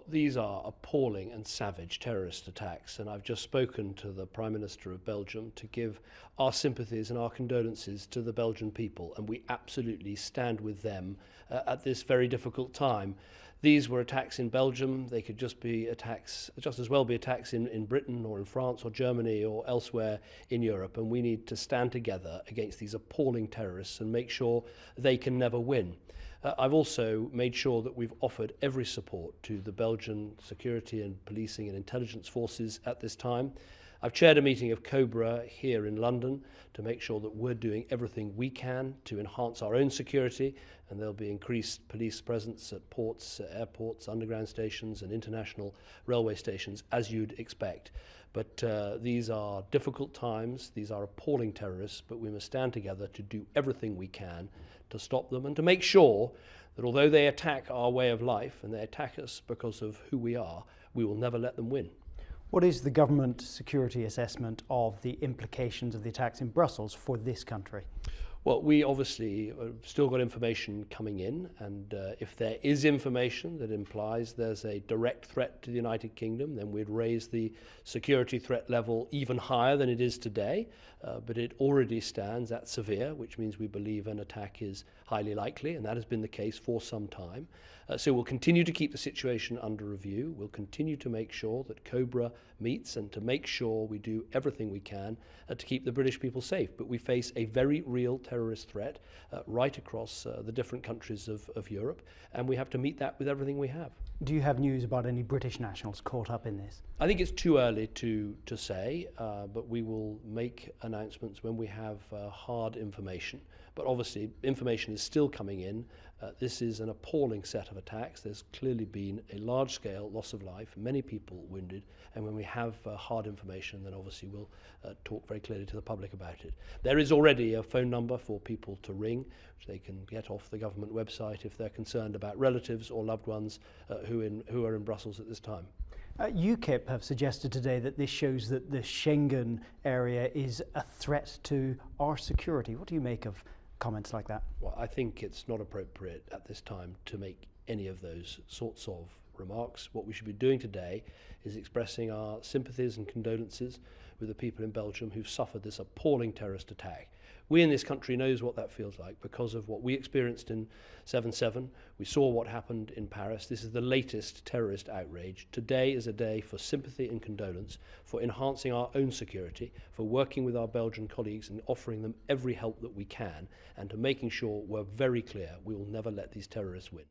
Well, these are appalling and savage terrorist attacks, and I've just spoken to the Prime Minister of Belgium to give our sympathies and our condolences to the Belgian people, and we absolutely stand with them at this very difficult time. These were attacks in Belgium. They could just as well be attacks in Britain or in France or Germany or elsewhere in Europe, and we need to stand together against these appalling terrorists and make sure they can never win. I've also made sure that we've offered every support to the Belgian security and policing and intelligence forces at this time. I've chaired a meeting of COBRA here in London to make sure that we're doing everything we can to enhance our own security, and there'll be increased police presence at ports, airports, underground stations and international railway stations, as you'd expect. But these are difficult times, these are appalling terrorists, but we must stand together to do everything we can to stop them and to make sure that although they attack our way of life and they attack us because of who we are, we will never let them win. What is the government security assessment of the implications of the attacks in Brussels for this country? Well, we obviously still got information coming in, and if there is information that implies there's a direct threat to the United Kingdom, then we'd raise the security threat level even higher than it is today. But it already stands at severe, which means we believe an attack is highly likely, and that has been the case for some time. So we'll continue to keep the situation under review. We'll continue to make sure that COBRA meets and to make sure we do everything we can to keep the British people safe. But we face a very real terrorist threat right across the different countries of Europe, and we have to meet that with everything we have. Do you have news about any British nationals caught up in this? I think it's too early to say, but we will make announcements when we have hard information. But obviously, information is still coming in. This is an appalling set of attacks. There's clearly been a large-scale loss of life, many people wounded, and when we have hard information, then obviously we'll talk very clearly to the public about it. There is already a phone number for people to ring, which they can get off the government website if they're concerned about relatives or loved ones who are in Brussels at this time. UKIP have suggested today that this shows that the Schengen area is a threat to our security. What do you make of comments like that? Well, I think it's not appropriate at this time to make any of those sorts of remarks. What we should be doing today is expressing our sympathies and condolences with the people in Belgium who've suffered this appalling terrorist attack. We in this country knows what that feels like because of what we experienced in 7/7. We saw what happened in Paris. This is the latest terrorist outrage. Today is a day for sympathy and condolence, for enhancing our own security, for working with our Belgian colleagues and offering them every help that we can, and to making sure we're very clear we will never let these terrorists win.